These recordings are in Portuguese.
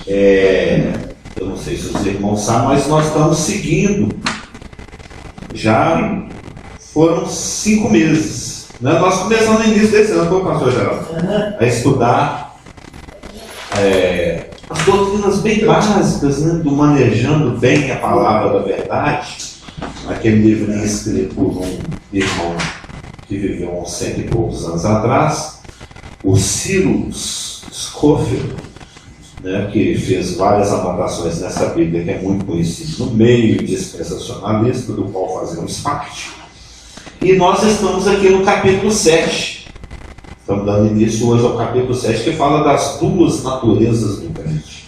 Eu não sei se os irmãos sabem, mas nós estamos seguindo. Já foram 5 meses. Né? Nós começamos no início desse ano, pastor Geraldo, a estudar as doutrinas bem básicas, né? Do Manejando Bem a Palavra da Verdade. Aquele livrinho escrito por um irmão que viveu uns 100 e poucos anos atrás, o Cyrus Scofield, né, que fez várias anotações nessa Bíblia, que é muito conhecido no meio dispensacionalista, do qual fazemos parte. E nós estamos aqui no capítulo 7. Estamos dando início hoje ao capítulo 7, que fala das 2 naturezas do crente.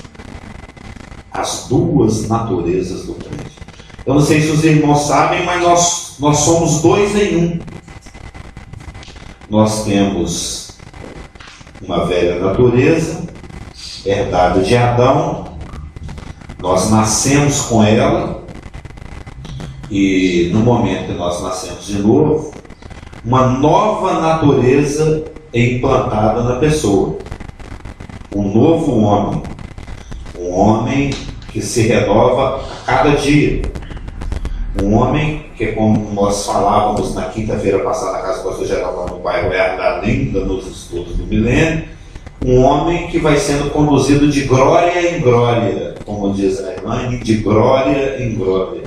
As 2 naturezas do crente. Eu não sei se os irmãos sabem, mas nós somos 2 em 1. Nós temos uma velha natureza, herdada de Adão. Nós nascemos com ela, e no momento que nós nascemos de novo, uma nova natureza é implantada na pessoa. Um novo homem. Um homem que se renova a cada dia. Um homem que, como nós falávamos na quinta-feira passada na casa do pastor Geraldo, lá no bairro da Linda, nos estudos do milênio, um homem que vai sendo conduzido de glória em glória, como diz a irmã, de glória em glória.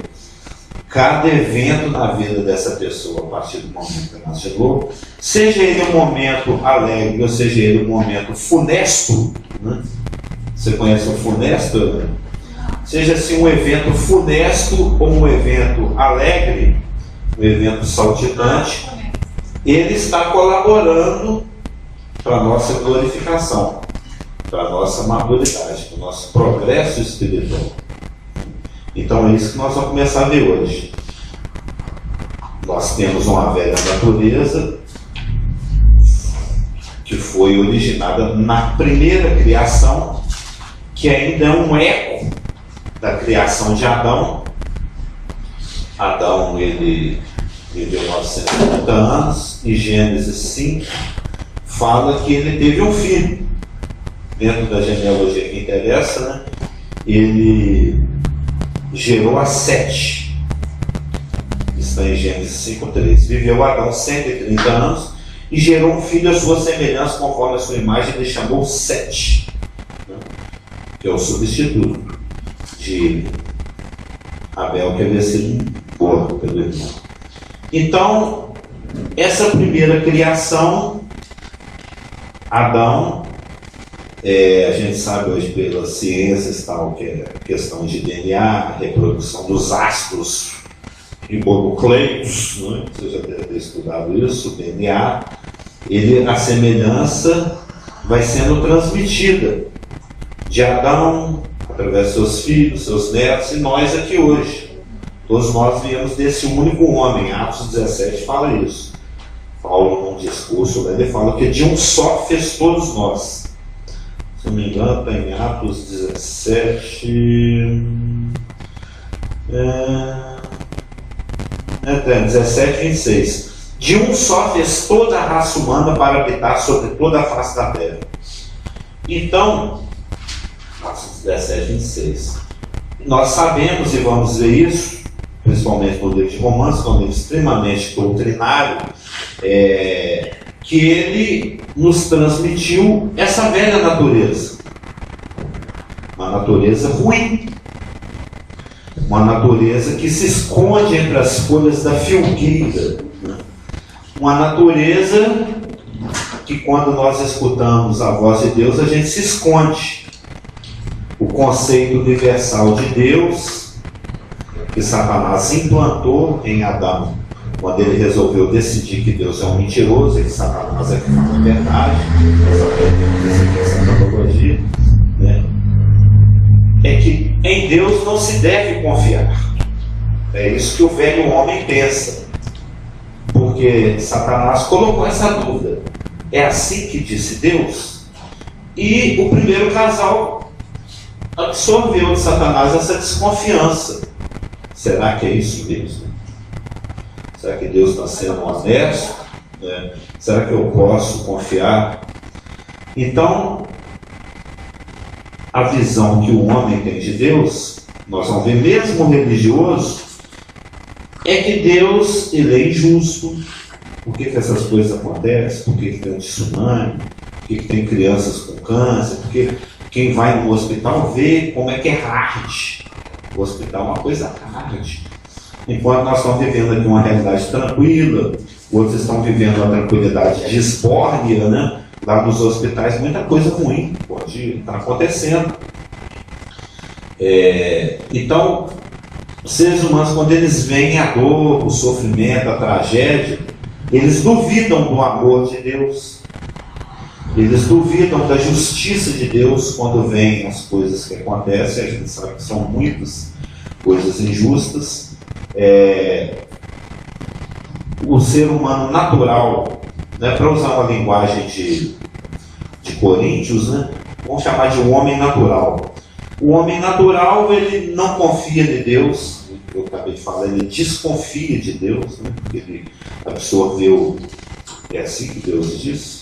Cada evento na vida dessa pessoa, a partir do momento que ela chegou, seja ele um momento alegre, ou seja ele um momento funesto, né? Você conhece o funesto, né? Seja assim um evento funesto ou um evento alegre, um evento saltitante, ele está colaborando para a nossa glorificação, para a nossa maturidade, para o nosso progresso espiritual. Então é isso que nós vamos começar a ver hoje. Nós temos uma velha natureza que foi originada na primeira criação, que ainda é um eco da criação de Adão. Adão, ele viveu 930 anos, e Gênesis 5 fala que ele teve um filho. Dentro da genealogia que interessa, né? Ele gerou a Sete. Está em Gênesis 5:3. Viveu Adão 130 anos e gerou um filho à sua semelhança, conforme a sua imagem, ele chamou Sete, né? Que é o substituto de Abel, que havia sido morto pelo irmão. Então, essa primeira criação, Adão, a gente sabe hoje pelas ciências tal, que é questão de DNA, reprodução dos ácidos ribonucleicos, né? Você já deve ter estudado isso, o DNA, a semelhança vai sendo transmitida de Adão, através de seus filhos, seus netos, e nós aqui hoje. Todos nós viemos desse único homem. Atos 17 fala isso. Paulo, num discurso, ele fala que de um só fez todos nós. Se não me engano, está em Atos 17. 17, 26. De um só fez toda a raça humana para habitar sobre toda a face da terra. Então, Atos 17, 26. Nós sabemos, e vamos ver isso, principalmente no livro de Romanos, que é um livro extremamente doutrinário, que ele nos transmitiu essa velha natureza. Uma natureza ruim. Uma natureza que se esconde entre as folhas da filgueira. Uma natureza que, quando nós escutamos a voz de Deus, a gente se esconde. O conceito universal de Deus, que Satanás implantou em Adão, quando ele resolveu decidir que Deus é um mentiroso e que Satanás é que fala a verdade, nós aprendemos isso aqui em Santologia, né? É que em Deus não se deve confiar. É isso que o velho homem pensa. Porque Satanás colocou essa dúvida. É assim que disse Deus? E o primeiro casal absorveu de Satanás essa desconfiança. Será que é isso mesmo? Será que Deus está sendo honesto? Né? Será que eu posso confiar? Então, a visão que o homem tem de Deus, nós vamos ver mesmo religioso, é que Deus, ele é injusto. Por que essas coisas acontecem? Por que tem um tsunami? Por que tem crianças com câncer? Porque quem vai no hospital vê como é que é hard. O hospital é uma coisa hard. Enquanto nós estamos vivendo aqui uma realidade tranquila, outros estão vivendo a tranquilidade discórdia, né? Lá nos hospitais, muita coisa ruim pode estar acontecendo. Então, os seres humanos, quando eles veem a dor, o sofrimento, a tragédia, eles duvidam do amor de Deus. Eles duvidam da justiça de Deus quando veem as coisas que acontecem. A gente sabe que são muitas coisas injustas. O ser humano natural, né, para usar uma linguagem de Coríntios, né, vamos chamar de um homem natural. O homem natural, ele não confia de Deus, eu acabei de falar, ele desconfia de Deus, né, porque ele absorveu, é assim que Deus diz.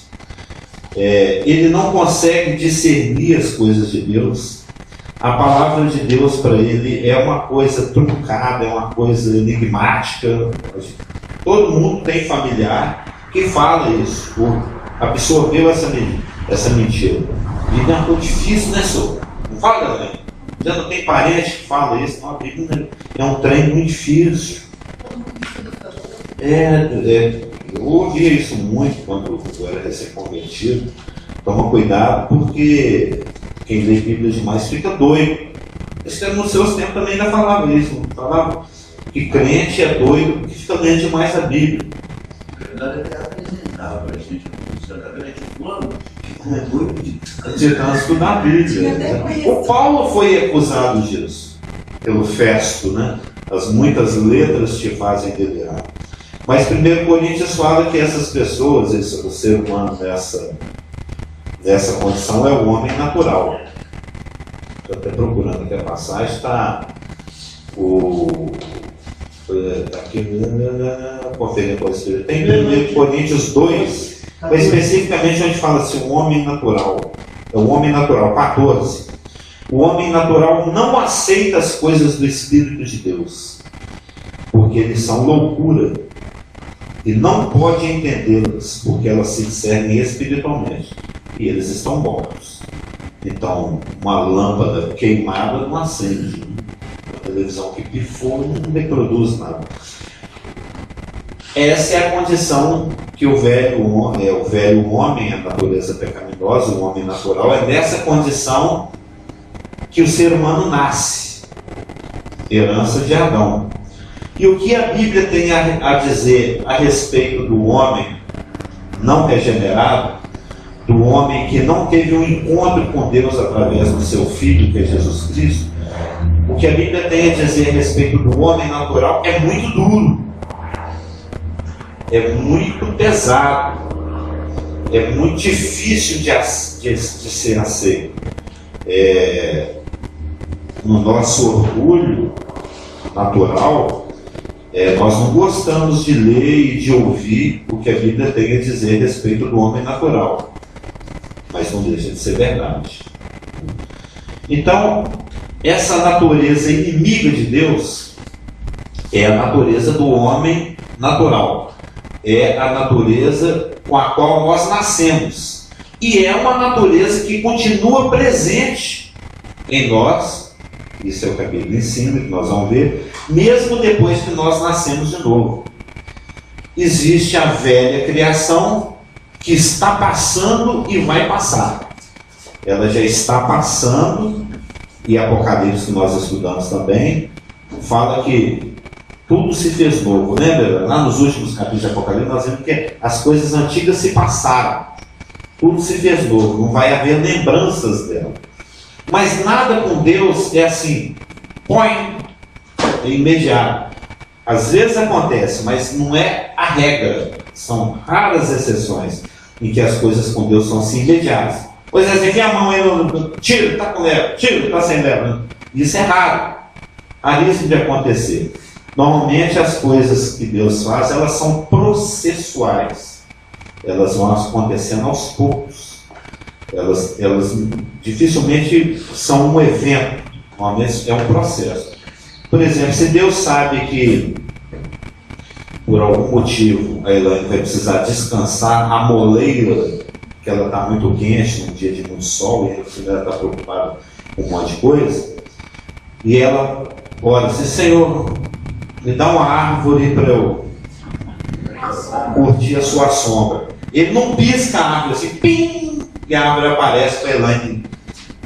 Ele não consegue discernir as coisas de Deus. A palavra de Deus para ele é uma coisa truncada, é uma coisa enigmática. Todo mundo tem familiar que fala isso, absorveu essa mentira. Vida é uma coisa difícil, né, senhor? Não fala, galera? Já não tem parente que fala isso, não, a Bíblia é um trem muito difícil. Eu ouvia isso muito quando eu era recém-convertido. Toma cuidado, porque quem lê Bíblia demais fica doido. Nos seus tempos também ainda falava isso, não falava que crente é doido porque fica lendo demais a Bíblia. Na verdade, até apresentava para a gente, fulano, que é doido de tanto estudar a Bíblia. O Paulo foi acusado disso, pelo Festo, né? As muitas letras te fazem delirar. Mas 1 Coríntios fala que essas pessoas, o ser humano nessa condição é o homem natural. Estou até procurando aqui a passagem, está conferindo com esse. Tem 1 Coríntios 2, mas especificamente onde fala assim, o homem natural. É o homem natural, 14. O homem natural não aceita as coisas do Espírito de Deus, porque eles são loucura, e não pode entendê-las, porque elas se discernem espiritualmente, e eles estão mortos. Então, uma lâmpada queimada não acende, uma televisão que pifou não reproduz nada. Essa é a condição que o velho homem, a natureza pecaminosa, o homem natural, é nessa condição que o ser humano nasce, herança de Adão. E o que a Bíblia tem a dizer a respeito do homem não regenerado, do homem que não teve um encontro com Deus através do seu Filho, que é Jesus Cristo? O que a Bíblia tem a dizer a respeito do homem natural é muito duro, é muito pesado, é muito difícil de ser aceito. No nosso orgulho natural, nós não gostamos de ler e de ouvir o que a Bíblia tem a dizer a respeito do homem natural, mas não deixa de ser verdade. Então, essa natureza inimiga de Deus é a natureza do homem natural, é a natureza com a qual nós nascemos, e é uma natureza que continua presente em nós. Isso é o que a Bíblia ensina, que nós vamos ver, mesmo depois que nós nascemos de novo. Existe a velha criação que está passando e vai passar. Ela já está passando, e Apocalipse, que nós estudamos também, fala que tudo se fez novo, né? Lá nos últimos capítulos de Apocalipse nós vemos que as coisas antigas se passaram, tudo se fez novo, não vai haver lembranças dela. Mas nada com Deus é assim, é imediato. Às vezes acontece, mas não é a regra. São raras exceções em que as coisas com Deus são assim imediatas. Pois é, você enfia a mão aí no tiro, está com leva, tiro, está sem leva. Isso é raro. Raríssimo de acontecer. Normalmente as coisas que Deus faz, elas são processuais. Elas vão acontecendo aos poucos. Elas dificilmente são um evento, normalmente é um processo. Por exemplo, se Deus sabe que por algum motivo a Elaine vai precisar descansar a moleira, que ela está muito quente num dia de muito sol, e ela está preocupada com um monte de coisa, e ela ora assim: Senhor, me dá uma árvore para eu curtir a sua sombra. Ele não pisca a árvore assim, pim, e a árvore aparece para a Elaine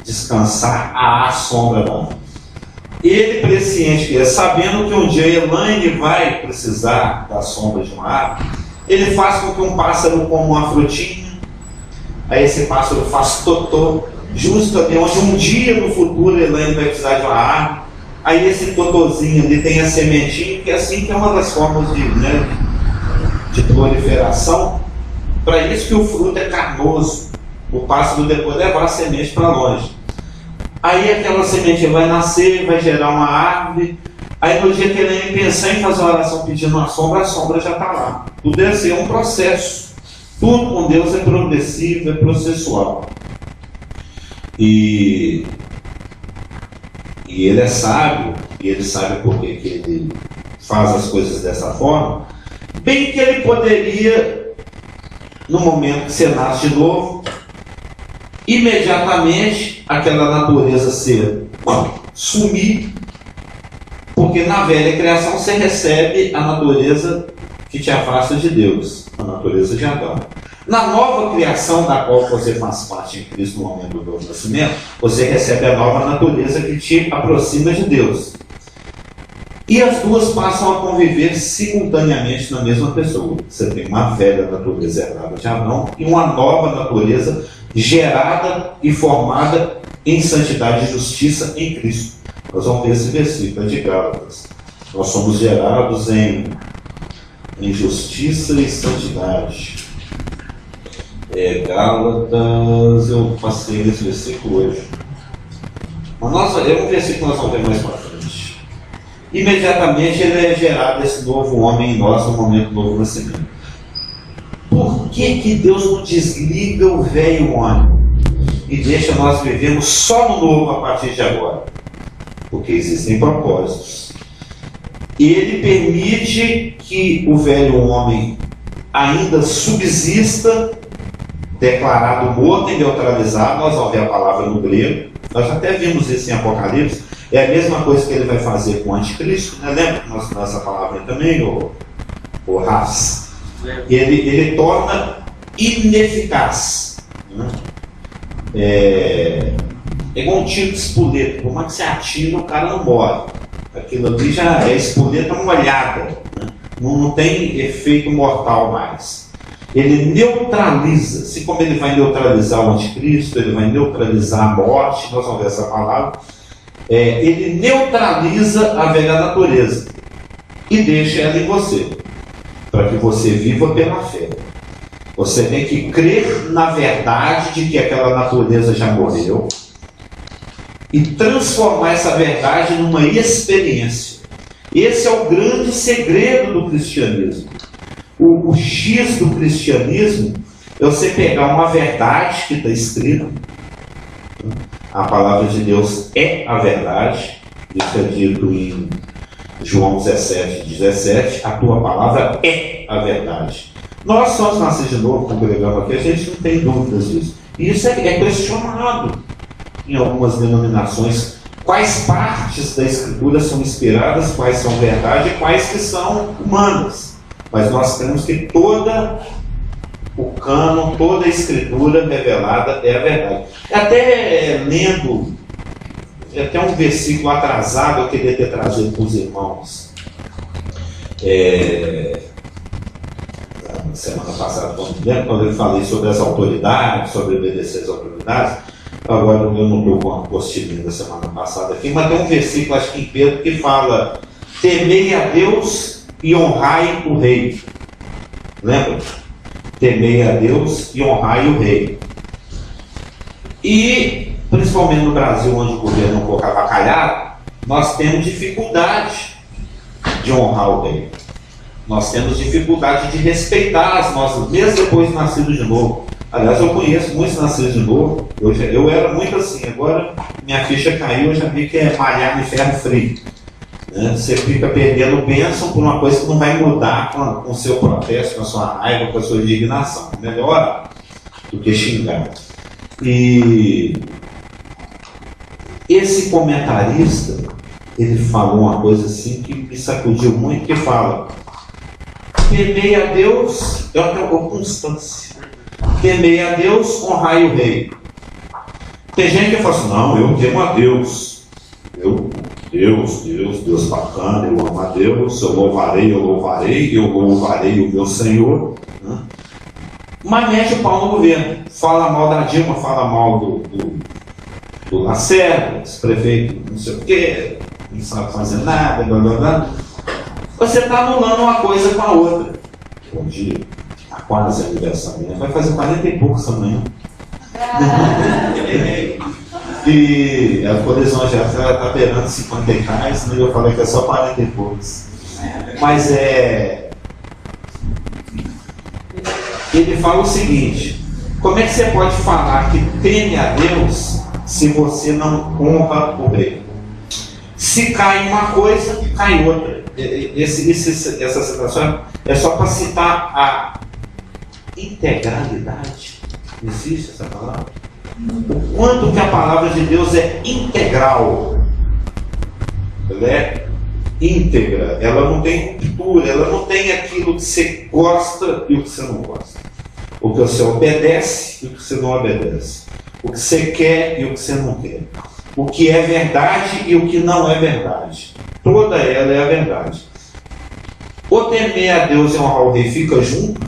descansar à sombra não. Ele, presciente que é, sabendo que um dia a Elaine vai precisar da sombra de uma árvore, ele faz com que um pássaro coma uma frutinha, aí esse pássaro faz totô, justo ali onde um dia no futuro a Elaine vai precisar de uma árvore, aí esse totôzinho ali tem a sementinha, que é assim que é uma das formas de proliferação, para isso que o fruto é carnoso, o pássaro depois levar a semente para longe. Aí aquela semente vai nascer, vai gerar uma árvore. Aí no dia que ele pensar em fazer uma oração pedindo uma sombra, a sombra já está lá. Tudo deve ser um processo. Tudo com Deus é progressivo, é processual. E ele é sábio, e ele sabe por que ele faz as coisas dessa forma. Bem que ele poderia, no momento que você nasce de novo, imediatamente aquela natureza sumir, porque na velha criação você recebe a natureza que te afasta de Deus, a natureza de Adão. Na nova criação da qual você faz parte em Cristo no momento do novo nascimento, você recebe a nova natureza que te aproxima de Deus. E as duas passam a conviver simultaneamente na mesma pessoa. Você tem uma velha natureza herdada de Adão e uma nova natureza gerada e formada em santidade e justiça em Cristo. Nós vamos ver esse versículo de Gálatas. Nós somos gerados em justiça e santidade. Gálatas, eu passei nesse versículo hoje. Mas é um versículo que nós vamos ver mais para frente. Imediatamente ele é gerado, esse novo homem em nós, no momento do novo nascimento. Por que Deus não desliga o velho homem e deixa nós vivermos só no novo a partir de agora? Porque existem propósitos. Ele permite que o velho homem ainda subsista, declarado morto e neutralizado. Nós vamos ver a palavra no grego. Nós até vimos isso em Apocalipse. É a mesma coisa que ele vai fazer com o anticristo, né? Lembra que nós temos essa palavra aí também, o Ras? Ele torna ineficaz, né? É igual um tiro de espoleta. Por mais que você atira, o cara não morre. Aquilo ali já é espoleta molhada, né? Não tem efeito mortal mais. Ele neutraliza. Assim como ele vai neutralizar o anticristo, ele vai neutralizar a morte, nós vamos ver essa palavra. Ele neutraliza a velha natureza e deixa ela em você, para que você viva pela fé. Você tem que crer na verdade de que aquela natureza já morreu e transformar essa verdade numa experiência. Esse é o grande segredo do cristianismo. O X do cristianismo é você pegar uma verdade que está escrita. A palavra de Deus é a verdade. Isso é dito em João 17:17. A tua palavra é a verdade. Nós somos nascidos de novo, congregamos aqui, a gente não tem dúvidas disso. E isso é questionado em algumas denominações. Quais partes da Escritura são inspiradas, quais são verdade e quais que são humanas. Mas nós temos que toda o cânon, toda a Escritura revelada é a verdade. Até lendo, até um versículo atrasado eu queria ter trazido para os irmãos. Semana passada, quando eu falei sobre as autoridades, sobre obedecer às autoridades, agora eu não estou com a apostilinha da semana passada aqui, mas tem um versículo, acho que em Pedro, que fala: temei a Deus e honrai o rei. Lembra? Temei a Deus e honrai o rei. E, principalmente no Brasil, onde o governo é um pouco avacalhado, nós temos dificuldade de honrar o rei. Nós temos dificuldade de respeitar as nossas, mesmo depois de nascido de novo, Aliás, eu conheço muitos nascidos de novo. Eu era muito assim, agora minha ficha caiu, eu já vi que é malhar no ferro frio. Né? Você fica perdendo bênção por uma coisa que não vai mudar com o seu protesto, com a sua raiva, com a sua indignação. Melhor do que xingar. E esse comentarista, ele falou uma coisa assim que me sacudiu muito, que fala: temei a Deus, é uma constância. Temei a Deus, honrai o rei. Tem gente que fala assim: não, eu temo a Deus. Deus bacana, eu amo a Deus, eu louvarei o meu Senhor. Né? Mas mete o pau no governo. Fala mal da Dilma, fala mal do Lacerda, esse prefeito não sei o quê, não sabe fazer nada, blá blá blá. Você está anulando uma coisa com a outra. Bom dia, está quase aniversário, vai fazer 40 e poucos amanhã. E a colisão já está beirando 50 reais, né? Eu falei que é só 40 e poucos. Mas ele fala o seguinte: como é que você pode falar que teme a Deus se você não honra o rei? Se cai uma coisa, cai outra. Essa citação é só para citar a integralidade. Existe essa palavra? O quanto que a palavra de Deus é integral. Ela é íntegra. Ela não tem ruptura. Ela não tem aquilo que você gosta e o que você não gosta. O que você obedece e o que você não obedece. O que você quer e o que você não quer. O que é verdade e o que não é verdade. Toda ela é a verdade. Ou temer a Deus e honrar o rei fica junto,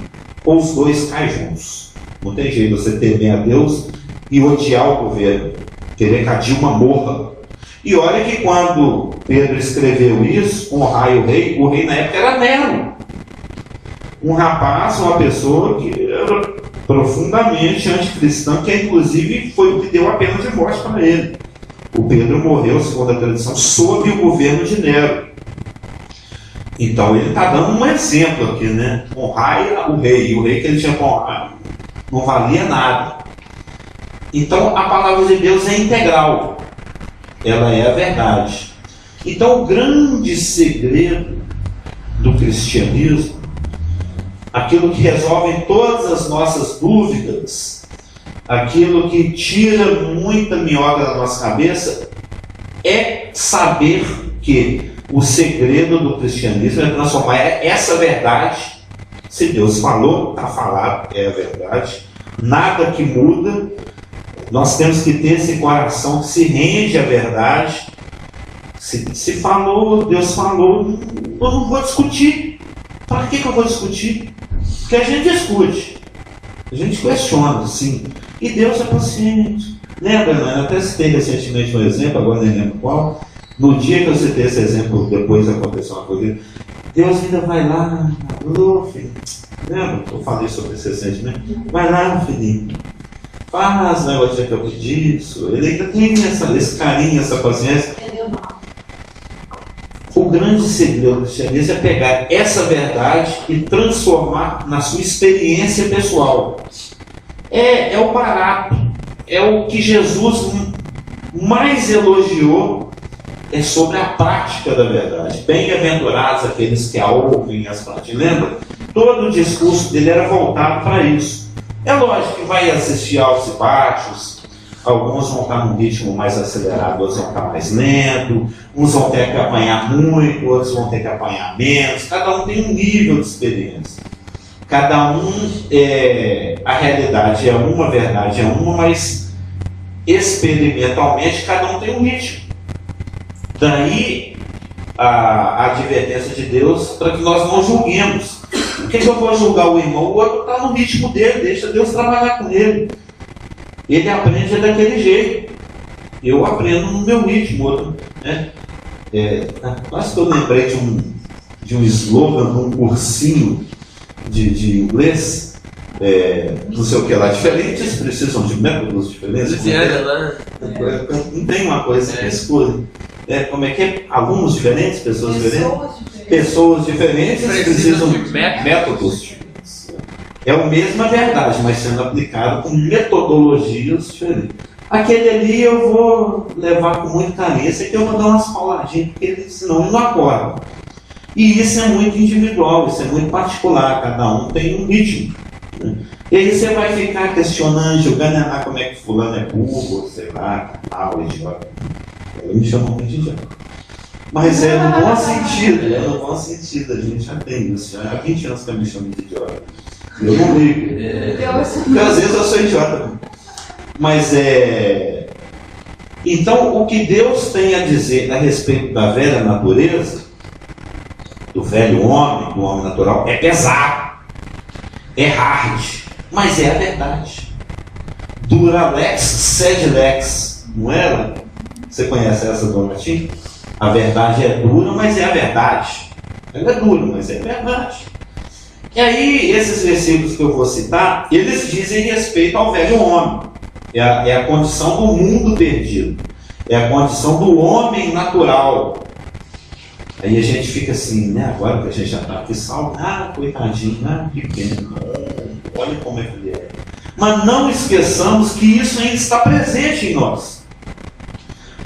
ou os dois caem juntos. Não tem jeito você temer a Deus e odiar o governo, querer que a Dilma morra. E olha que quando Pedro escreveu isso, honrai o rei na época era Nero. Um rapaz, uma pessoa que era profundamente anticristã, que inclusive foi o que deu a pena de morte para ele. O Pedro morreu, segundo a tradição, sob o governo de Nero. Então ele está dando um exemplo aqui, né? Honrai o rei, e o rei que ele tinha que honrar não valia nada. Então a palavra de Deus é integral, ela é a verdade. Então o grande segredo do cristianismo, aquilo que resolve todas as nossas dúvidas, aquilo que tira muita minhoca da nossa cabeça, é saber que o segredo do cristianismo é transformar essa verdade. Se Deus falou, está falado, é a verdade. Nada que muda. Nós temos que ter esse coração que se rende à verdade. Se falou, Deus falou, eu não vou discutir. Para que eu vou discutir? Porque a gente discute, a gente questiona, sim. E Deus é paciente. Lembra, né? Eu até citei recentemente um exemplo, agora nem lembro qual. No dia que eu citei esse exemplo, depois aconteceu uma coisa. Deus ainda vai lá, filho. Lembra que eu falei sobre isso recentemente? Vai lá, filhinho. Faz o negócio que eu pedi isso. Ele ainda tem esse carinho, essa paciência. O grande segredo do cristianismo é pegar essa verdade e transformar na sua experiência pessoal. É o barato. É o que Jesus mais elogiou, é sobre a prática da verdade. Bem-aventurados aqueles que a ouvem e as praticam. Lembra? Todo o discurso dele era voltado para isso. É lógico que vai assistir altos e baixos, alguns vão estar num ritmo mais acelerado, outros vão estar mais lento, uns vão ter que apanhar muito, outros vão ter que apanhar menos. Cada um tem um nível de experiência. Cada um, a realidade é uma, a verdade é uma, mas experimentalmente cada um tem um ritmo. Daí a advertência de Deus para que nós não julguemos. Por que eu vou julgar o irmão? O outro está no ritmo dele, deixa Deus trabalhar com ele. Ele aprende daquele jeito. Eu aprendo no meu ritmo. Outro, né? Quase que eu lembrei de um slogan, de um cursinho de inglês. Não sei o que lá, diferentes precisam de métodos diferentes. Não tem uma coisa que escolhe. Como é que é? Alunos diferentes, pessoas diferentes? Pessoas diferentes precisam de métodos diferentes. É a mesma verdade, mas sendo aplicado com metodologias diferentes. Aquele ali eu vou levar com muito carinho, esse aqui eu vou dar umas pauladinhas, porque senão ele não acorda. E isso é muito individual, isso é muito particular, cada um tem um ritmo. Né? E aí você vai ficar questionando, julgando como é que fulano é burro, sei lá, tal, idiota. Eu me chamo muito de idiota. Mas é no bom sentido, a gente já tem isso, já há 20 anos que eu me chamo de idiota. Eu não ligo. Porque às vezes eu sou idiota. Mas então, o que Deus tem a dizer a respeito da velha natureza, do velho homem, do homem natural, é pesado, é hard, mas é a verdade. Dura lex, sed lex, não é? Você conhece essa do latim? A verdade é dura, mas é a verdade. Ela é dura, mas é a verdade. E aí, esses versículos que eu vou citar, eles dizem respeito ao velho homem. É a condição do mundo perdido. É a condição do homem natural. Aí a gente fica assim, né? Agora que a gente já está aqui salvo, coitadinho, pequeno, olha como é que ele é. Mas não esqueçamos que isso ainda está presente em nós.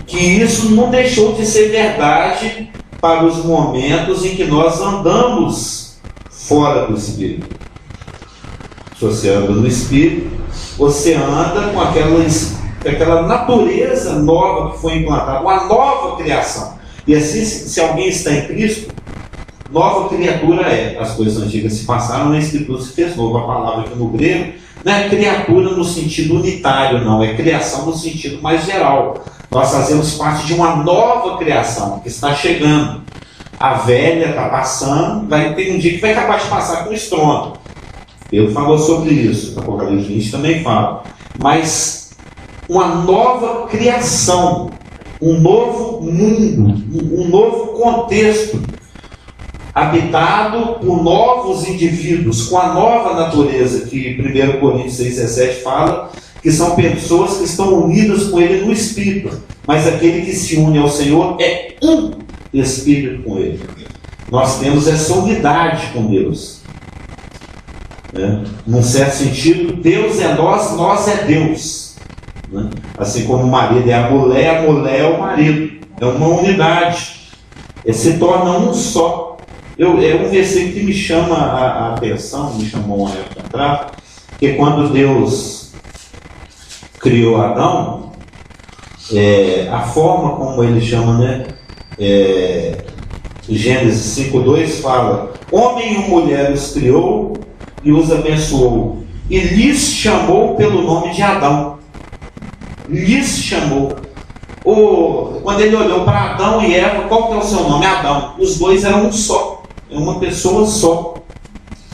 Que isso não deixou de ser verdade para os momentos em que nós andamos fora do Espírito. Se você anda no Espírito, você anda com aquela natureza nova que foi implantada, uma nova criação. E assim, se alguém está em Cristo, nova criatura é. As coisas antigas se passaram, na Escritura se fez novo. A palavra aqui no grego não é criatura no sentido unitário, não. É criação no sentido mais geral. Nós fazemos parte de uma nova criação que está chegando. A velha está passando, vai ter um dia que vai acabar de passar com estrondo. Pedro falou sobre isso, o Apocalipse 20 também fala. Mas uma nova criação, um novo mundo, um novo contexto, habitado por novos indivíduos, com a nova natureza, que 1 Coríntios 6,17 fala, que são pessoas que estão unidas com Ele no Espírito. Mas aquele que se une ao Senhor é um Espírito com Ele. Nós temos essa unidade com Deus. Num certo sentido, Deus é nós, nós é Deus. Assim como o marido é a mulher é o marido. É uma unidade. Se torna um só. É um versículo que me chama a atenção, me chamou uma época atrás, que quando Deus criou Adão, a forma como ele chama, Gênesis 5:2 fala: homem e mulher os criou e os abençoou, e lhes chamou pelo nome de Adão. Lhes chamou. Quando ele olhou para Adão e Eva, qual que é o seu nome? Adão. Os dois eram um só, é uma pessoa só,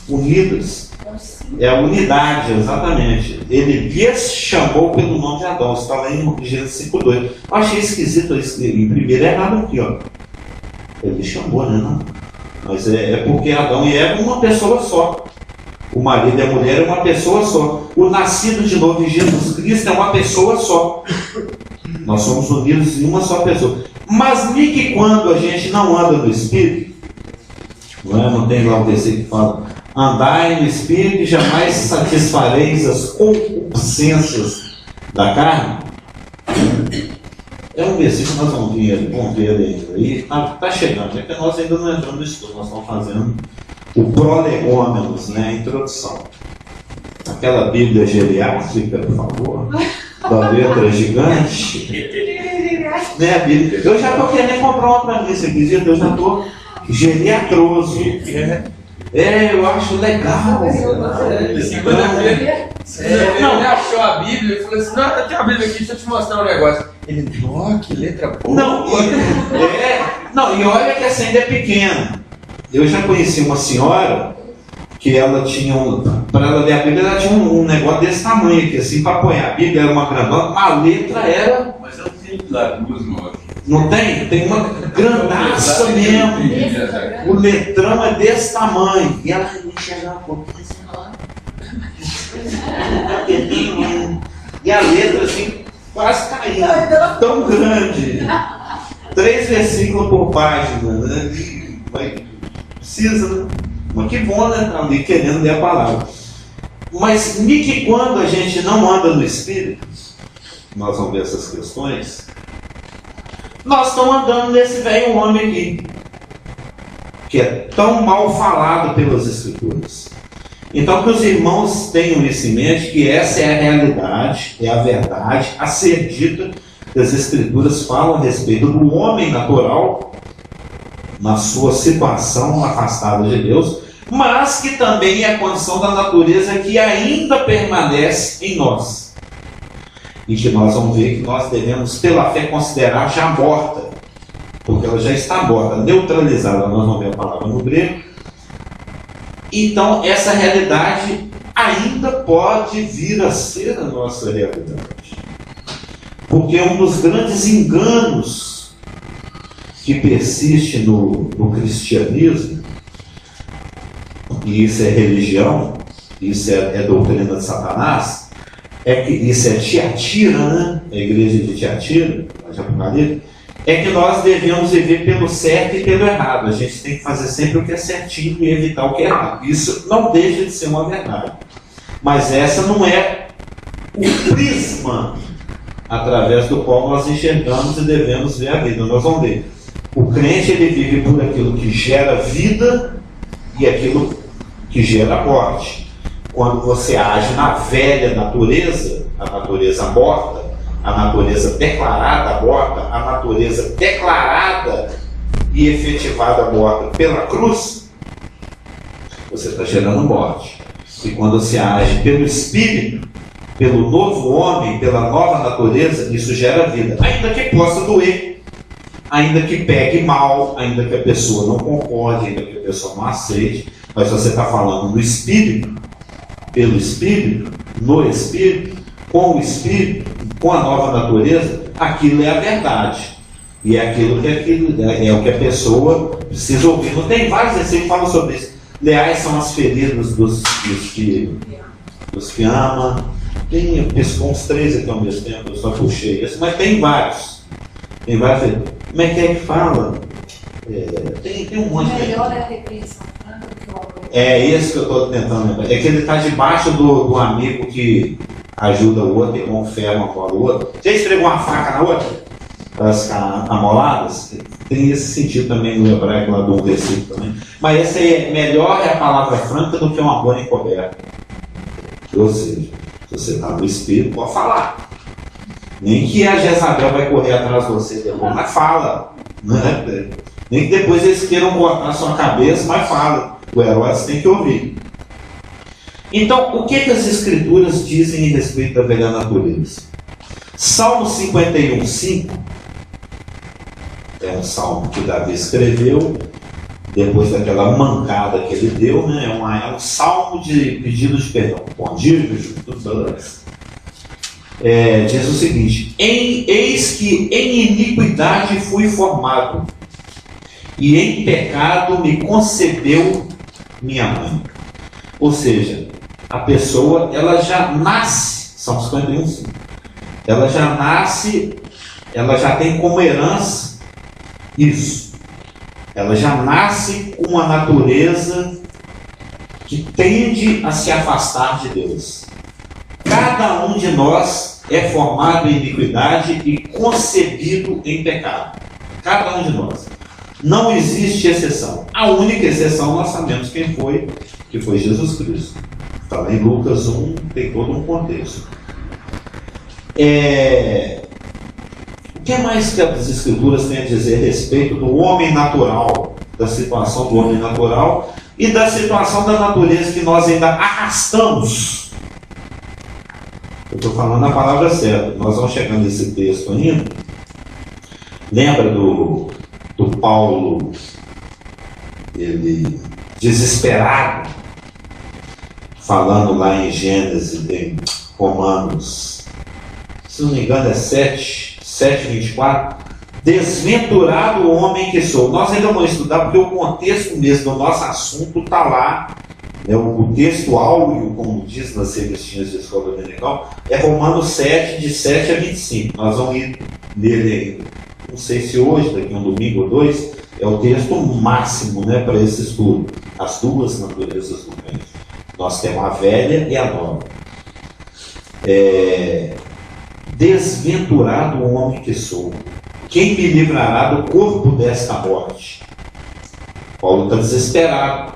unidas. É a unidade, exatamente. Ele lhes chamou pelo nome de Adão. Isso está lá em Gênesis 5:2. Eu achei esquisito isso. Em primeiro é errado aqui, ó. Ele chamou, né? Não? Mas é porque Adão e Eva é uma pessoa só. O marido e a mulher é uma pessoa só. O nascido de novo em Jesus Cristo é uma pessoa só. Nós somos unidos em uma só pessoa. Mas nem que quando a gente não anda no Espírito, não tem lá o versículo que fala: andai no Espírito e jamais satisfareis as concupiscências da carne. É um versículo que nós vamos ver ele aí. Está chegando, é que nós ainda não entramos no estudo, nós estamos fazendo o prolegômenos, a introdução. Aquela Bíblia geriátrica, por favor, da letra gigante. A Bíblia. Eu já estou querendo comprar uma para mim, você acredita? Eu já estou geriatroso. Eu acho legal. Ele achou a Bíblia e falou assim: não, tem a Bíblia aqui, deixa eu te mostrar um negócio. Ele, que letra boa. Não, e olha que essa ainda é pequena. Eu já conheci uma senhora que ela tinha, para ela ler a Bíblia, ela tinha um negócio desse tamanho aqui, assim, para apoiar a Bíblia, era uma grandona, a letra era... Mas eu tenho lá duas mãos. Não tem? Tem uma grandaça mesmo. O letrão é desse tamanho. E ela não enxergava a cor, e a letra, assim, quase caindo, tão grande. 3 versículos por página, Precisa, né? Mas que bom, né? Tá ali querendo ler a palavra. Mas nem que quando a gente não anda no Espírito, nós vamos ver essas questões, nós estamos andando nesse velho homem aqui, que é tão mal falado pelas Escrituras. Então que os irmãos tenham isso em mente, que essa é a realidade, é a verdade a ser dita, que as Escrituras falam a respeito do homem natural, na sua situação afastada de Deus, mas que também é a condição da natureza que ainda permanece em nós. E que nós vamos ver que nós devemos, pela fé, considerar já morta, porque ela já está morta, neutralizada, nós vamos ver a palavra no grego. Então, essa realidade ainda pode vir a ser a nossa realidade. Porque um dos grandes enganos que persiste no cristianismo, e isso é religião, isso é doutrina de Satanás, é que isso é Tiatira, né? A igreja de Tiatira, de Apocalipse, é que nós devemos viver pelo certo e pelo errado. A gente tem que fazer sempre o que é certinho e evitar o que é errado. Isso não deixa de ser uma verdade. Mas essa não é o prisma através do qual nós enxergamos e devemos ver a vida. Nós vamos ver. O crente, ele vive por aquilo que gera vida e aquilo que gera morte. Quando você age na velha natureza, a natureza morta, a natureza declarada morta, a natureza declarada e efetivada morta pela cruz, você está gerando morte. E quando você age pelo Espírito, pelo novo homem, pela nova natureza, isso gera vida. Ainda que possa doer, ainda que pegue mal, ainda que a pessoa não concorde, ainda que a pessoa não aceite, mas você está falando do Espírito, pelo Espírito, no Espírito, com o Espírito, com a nova natureza, aquilo é a verdade. E é aquilo é o que a pessoa precisa ouvir. Não tem vários versículos que falam sobre isso. Leais são as feridas dos que amam. Tem uns 3 aqui ao mesmo tempo, eu só puxei isso, mas tem vários. Tem vários. Como é que fala? Tem um monte de. Melhor é a repreensão franca do que o amor. É isso que eu estou tentando lembrar. É que ele está debaixo do amigo que ajuda o outro, irmão ferro uma cola o outro. Já esfregou uma faca na outra? Para elas ficar amoladas? Tem esse sentido também no hebraico lá do versículo também. Mas esse aí é melhor é a palavra franca do que um amor encoberto. Ou seja, se você está no Espírito, pode falar. Nem que a Jezabel vai correr atrás de você depois, mas fala. Né? Nem que depois eles queiram cortar a sua cabeça, mas fala. O herói tem que ouvir. Então, o que as Escrituras dizem em respeito da velha natureza? Salmo 51:5 é um salmo que Davi escreveu depois daquela mancada que ele deu, né? É um salmo de pedido de perdão. Bom dia, tudo bem. Diz o seguinte: eis que em iniquidade fui formado, e em pecado me concebeu minha mãe. Ou seja, a pessoa, ela já nasce, Salmo 51:5, ela já nasce, ela já tem como herança isso. Ela já nasce com uma natureza que tende a se afastar de Deus. Cada um de nós é formado em iniquidade e concebido em pecado. Cada um de nós. Não existe exceção. A única exceção nós sabemos quem foi, que foi Jesus Cristo. Está lá em Lucas 1, tem todo um contexto. O que mais que as Escrituras têm a dizer a respeito do homem natural, da situação do homem natural e da situação da natureza que nós ainda arrastamos? Eu estou falando a palavra certa. Nós vamos chegar nesse texto ainda. Lembra do Paulo, ele desesperado, falando lá em Gênesis, em Romanos, se não me engano é 7:24, desventurado o homem que sou. Nós ainda vamos estudar porque o contexto mesmo do nosso assunto está lá, né? O texto áureo, como diz nas revistinhas de escola dominical, é Romanos 7, de 7 a 25. Nós vamos ir nele ainda. Não sei se hoje, daqui a um domingo ou 2, é o texto máximo, né, para esse estudo. As duas naturezas do crente. Nós temos a velha e a nova. Desventurado homem que sou, quem me livrará do corpo desta morte? Paulo está desesperado.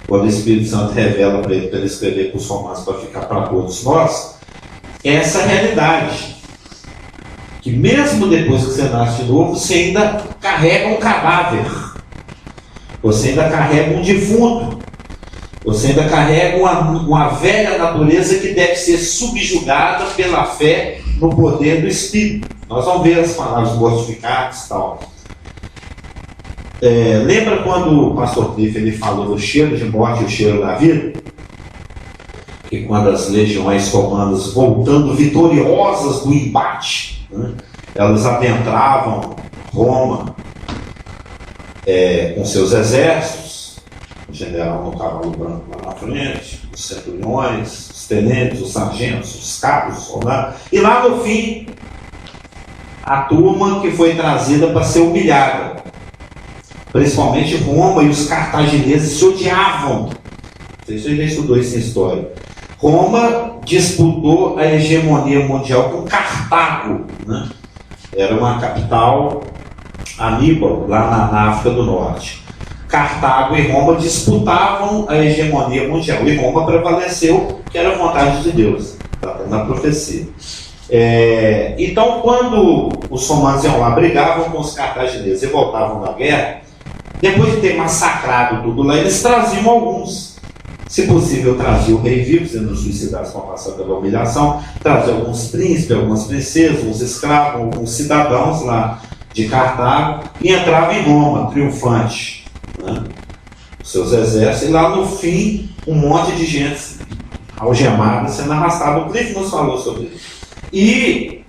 Quando o Espírito Santo revela para ele escrever para os romanos para ficar para todos nós, essa realidade. Que mesmo depois que você nasce de novo, você ainda carrega um cadáver. Você ainda carrega um defunto. Você ainda carrega uma velha natureza que deve ser subjugada pela fé no poder do Espírito. Nós vamos ver as palavras mortificadas e tal. Lembra quando o pastor Cliff ele falou do cheiro de morte e o cheiro da vida? Que quando as legiões romanas, voltando vitoriosas do embate, né, elas adentravam Roma com seus exércitos, o general no cavalo branco lá na frente, os centuriões, os tenentes, os sargentos, os cabos, os soldados, e lá no fim, a turma que foi trazida para ser humilhada. Principalmente Roma e os cartagineses se odiavam. Você já estudou isso em história. Roma disputou a hegemonia mundial com Cartago, né? Era uma capital Aníbal, lá na África do Norte. Cartago e Roma disputavam a hegemonia mundial. E Roma prevaleceu, que era a vontade de Deus, na profecia. Então, quando os romanos iam lá, brigavam com os cartagineses e voltavam da guerra, depois de ter massacrado tudo lá, eles traziam alguns. Se possível, traziam o rei vivo, sendo suicidados com a passada pela humilhação, traziam alguns príncipes, algumas princesas, uns escravos, alguns cidadãos lá de Cartago, e entravam em Roma, triunfante, né? Os seus exércitos, e lá no fim, um monte de gente algemada sendo arrastada. O Cliff nos falou sobre isso. E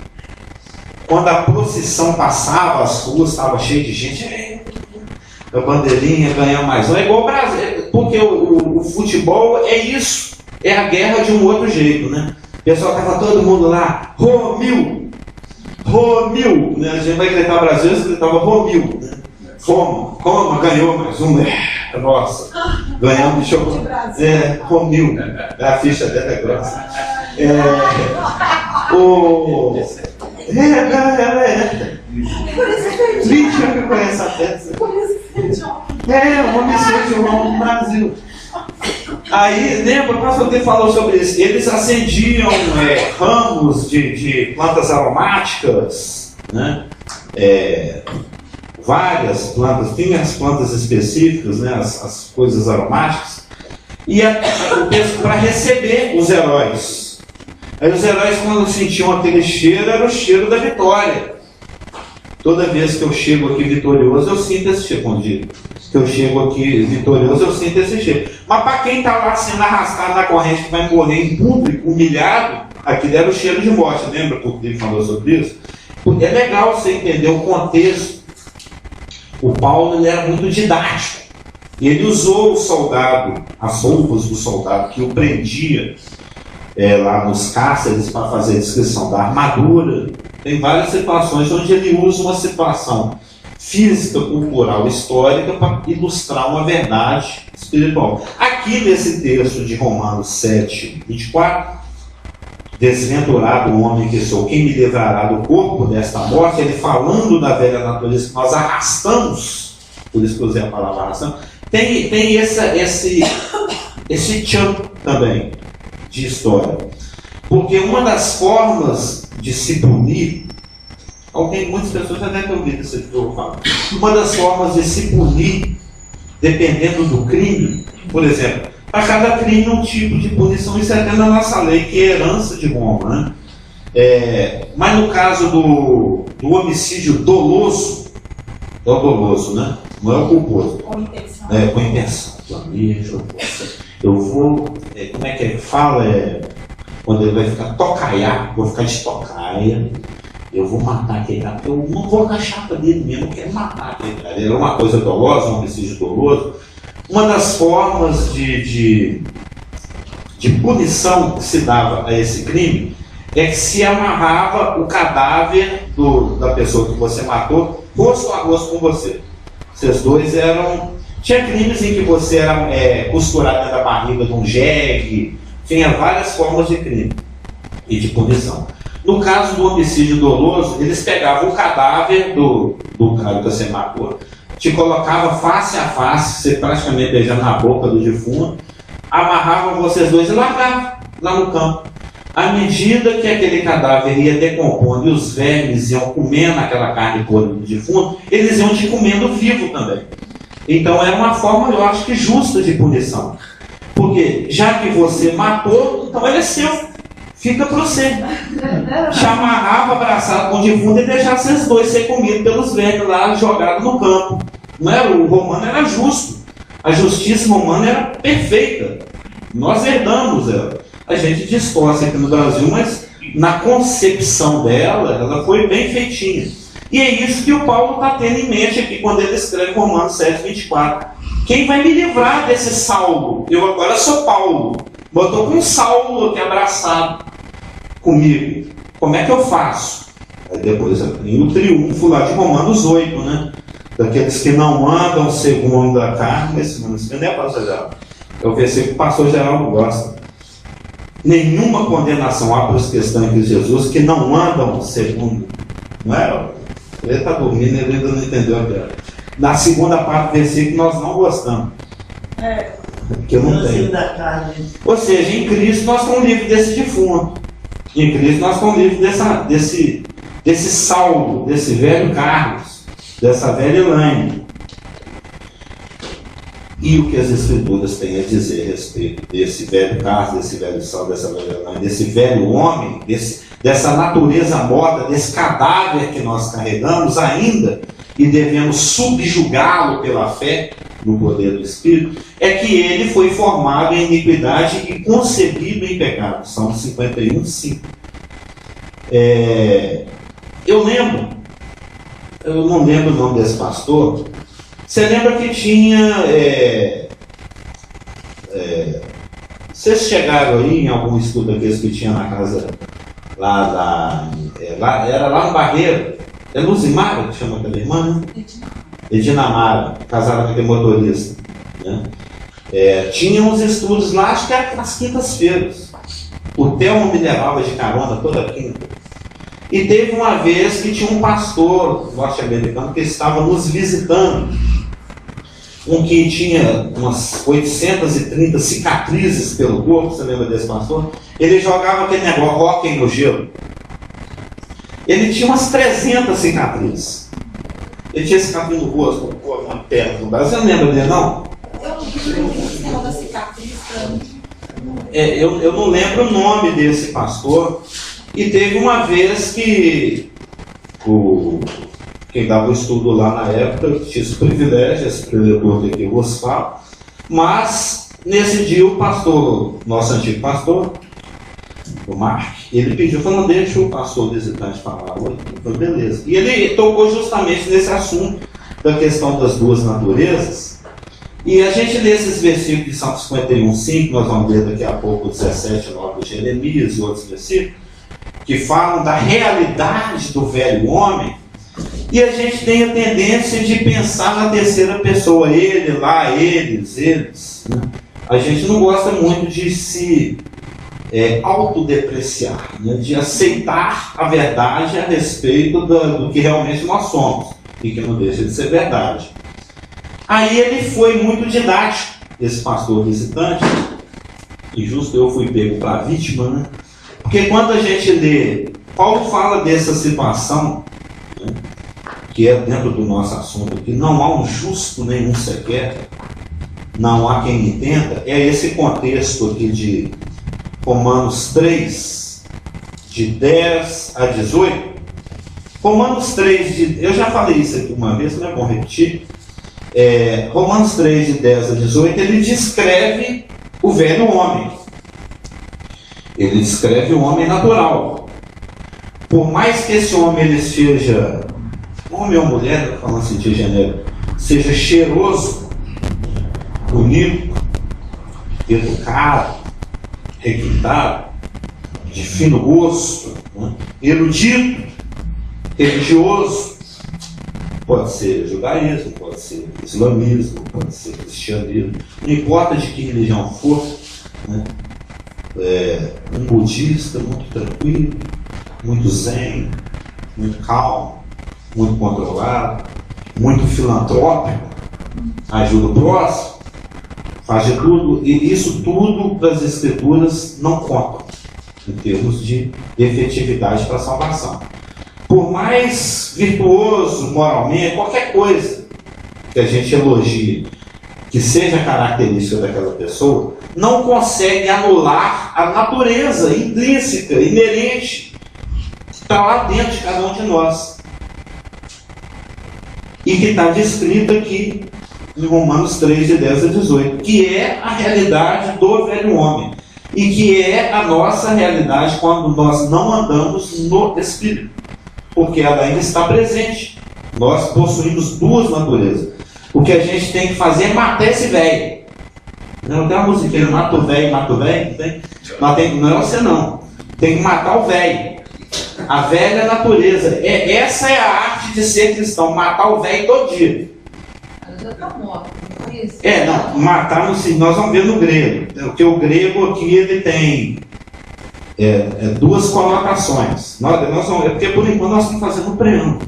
quando a procissão passava, as ruas estavam cheias de gente, a bandeirinha ganha mais um. É igual o Brasil, porque o futebol é isso, é a guerra de um outro jeito, né? O pessoal estava todo mundo lá, Romil, né? A gente vai gritar Brasil, você gritava Romil, né? Roma ganhou mais um, nossa, ganhamos, deixa eu... Romil, a ficha dela é grossa. Lídia que conhece a peça. Uma missão de Roma no Brasil. Aí, lembra, o pastor T falou sobre isso. Eles acendiam ramos de plantas aromáticas, né? Várias plantas, tinha as plantas específicas, né? As coisas aromáticas, e para receber os heróis. Aí os heróis, quando sentiam aquele cheiro, era o cheiro da vitória. Toda vez que eu chego aqui vitorioso, eu sinto esse cheiro. Quando eu chego aqui vitorioso, eu sinto esse cheiro. Mas para quem está lá sendo arrastado na corrente, que vai morrer em público, humilhado, aquilo era o cheiro de morte. Lembra que o Cliff falou sobre isso? Porque é legal você entender o contexto. O Paulo ele era muito didático. E ele usou o soldado, as roupas do soldado que o prendia lá nos cárceres para fazer a descrição da armadura. Tem várias situações onde ele usa uma situação física, cultural, histórica para ilustrar uma verdade espiritual. Aqui nesse texto de Romanos 7, 24, desventurado o homem que sou, quem me livrará do corpo desta morte, ele falando da velha natureza que nós arrastamos, por isso que eu usei a palavra arrastamos, tem esse tchan também de história. Porque uma das formas de se punir, muitas pessoas já devem ter ouvido isso que eu falo, uma das formas de se punir, dependendo do crime, por exemplo, para cada crime um tipo de punição, isso é até na nossa lei, que é herança de Roma, né? Mas no caso do homicídio doloso, é o doloso, né? Não é o culposo. Com intenção. Com intenção. Eu vou, como é que fala? Quando ele vai ficar tocaiar, vou ficar de tocaia, eu vou matar aquele cara, porque eu não vou na chapa dele mesmo, eu quero matar aquele cara. Era uma coisa dolosa, um homicídio doloso. Uma das formas de punição que se dava a esse crime é que se amarrava o cadáver da pessoa que você matou rosto a rosto com você. Vocês dois Tinha crimes em que você era costurado dentro da barriga de um jegue, tinha várias formas de crime e de punição. No caso do homicídio doloso, eles pegavam o cadáver do cara que você matou, te colocava face a face, você praticamente beijando na boca do defunto, amarravam vocês dois e largavam lá no campo. À medida que aquele cadáver ia decompondo e os vermes iam comendo aquela carne podre do defunto, eles iam te comendo vivo também. Então era uma forma, eu acho que justa de punição. Porque já que você matou, então ele é seu. Fica para você. Te amarrava, abraçado com o defunto e deixava vocês dois ser comidos pelos vermes lá, jogados no campo. Não era, o romano era justo. A justiça romana era perfeita. Nós herdamos ela. A gente distorce aqui no Brasil, mas na concepção dela, ela foi bem feitinha. E é isso que o Paulo está tendo em mente aqui quando ele escreve Romanos 7:24. Quem vai me livrar desse Saulo? Eu agora sou Paulo. Eu estou com um Saulo aqui abraçado comigo. Como é que eu faço? Aí depois tem o triunfo lá de Romanos 8, né? Daqueles que não andam segundo a carne. Esse não é pastor geral. É o versículo que o pastor geral gosta. Nenhuma condenação há para os que estão em Cristo Jesus que não andam segundo. Não é? Ele está dormindo, ele ainda não entendeu a piada. Na segunda parte do versículo nós não gostamos. Porque eu não tenho. Ou seja, em Cristo nós estamos livres desse defunto. Em Cristo nós estamos livres desse Saulo, desse velho Carlos, dessa velha Elaine. E o que as Escrituras têm a dizer a respeito desse velho Carlos, desse velho Saulo, dessa velha Elaine, desse velho homem, dessa natureza morta, desse cadáver que nós carregamos ainda e devemos subjugá-lo pela fé no poder do Espírito, é que ele foi formado em iniquidade e concebido em pecado. Salmo 51:5. Eu não lembro o nome desse pastor. Você lembra que tinha... vocês chegaram aí em algum estudo daqueles que tinha na casa era lá no Barreiro. É Luzimara que chama aquela irmã, né? Edinamara, casada com aquele motorista. Né? Tinha uns estudos lá, acho que era nas quintas-feiras. O Thelmo me levava de carona toda quinta. E teve uma vez que tinha um pastor norte-americano que estava nos visitando. Um que tinha umas 830 cicatrizes pelo corpo, você lembra desse pastor? Ele jogava aquele negócio, hóquei no gelo. Ele tinha umas 300 cicatrizes. Ele tinha cicatriz no rosto, uma perna no braço. Você não lembra dele, não? Eu não vi esse negócio da cicatriz pra mim. Eu não lembro o nome desse pastor. E teve uma vez que quem dava o estudo lá na época tinha esse privilégio, esse preletor que eu vos falo. Mas, nesse dia, o pastor, nosso antigo pastor, o Mark, ele pediu, falou, deixa o pastor visitante falar. Eu falei, beleza. E ele tocou justamente nesse assunto da questão das duas naturezas. E a gente lê esses versículos de Salmo 51:5, nós vamos ler daqui a pouco 17:9 de Jeremias e outros versículos, que falam da realidade do velho homem. E a gente tem a tendência de pensar na terceira pessoa, ele, lá, eles. Né? A gente não gosta muito de se autodepreciar, né? De aceitar a verdade a respeito do que realmente nós somos, e que não deixa de ser verdade. Aí ele foi muito didático, esse pastor visitante, e justo eu fui pego para a vítima, né? Porque quando a gente lê, Paulo fala dessa situação, né? Que é dentro do nosso assunto aqui, não há um justo nenhum sequer, não há quem entenda, é esse contexto aqui de Romanos 3, de 10 a 18. Romanos 3, eu já falei isso aqui uma vez, não é bom repetir. Romanos 3, de 10 a 18, ele descreve o velho homem. Ele descreve o homem natural. Por mais que esse homem ele seja, homem ou mulher, falando assim de gênero, seja cheiroso, bonito, educado, requintado, de fino gosto, né? Erudito, religioso, Pode ser judaísmo, pode ser islamismo, pode ser cristianismo, não importa de que religião for, né? Um budista muito tranquilo, muito zen, muito calmo, muito controlado, muito filantrópico, ajuda o próximo, faz de tudo, e isso tudo para as Escrituras não conta em termos de efetividade para a salvação. Por mais virtuoso moralmente, qualquer coisa que a gente elogie, que seja característica daquela pessoa, não consegue anular a natureza intrínseca, inerente, que está lá dentro de cada um de nós. E que está descrita aqui em Romanos 3, de 10 a 18, que é a realidade do velho homem. E que é a nossa realidade quando nós não andamos no Espírito. Porque ela ainda está presente. Nós possuímos duas naturezas. O que a gente tem que fazer é matar esse velho. Não tem uma musiquinha, mata o velho, não tem? Não é você não. Tem que matar o velho. A velha natureza. Essa é a arte de ser cristão, matar o velho todo dia. Ela já está morta, não é isso? Não, matar nós vamos ver no grego. Porque o grego aqui ele tem duas conotações. Porque por enquanto nós estamos fazendo um preâmbulo.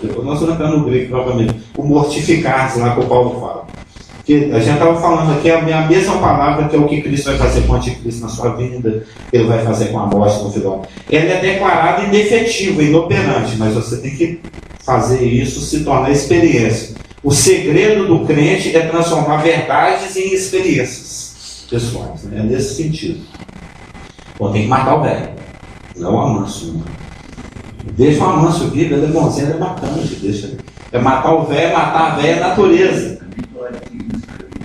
Depois nós vamos entrar no grego propriamente. O mortificar-se lá que o Paulo fala. Porque a gente estava falando aqui a mesma palavra que é o que Cristo vai fazer com o anticristo na sua vinda, ele vai fazer com a morte no final. Ela é declarada inefetiva, inoperante, mas você tem que fazer isso, se tornar experiência. O segredo do crente é transformar verdades em experiências pessoais. Né? É nesse sentido. Então tem que matar o velho, não o Amâncio. Não. Deixa o Amâncio vivo, ele é bonzinho, ele é bacana. É matar o velho, matar a velha natureza.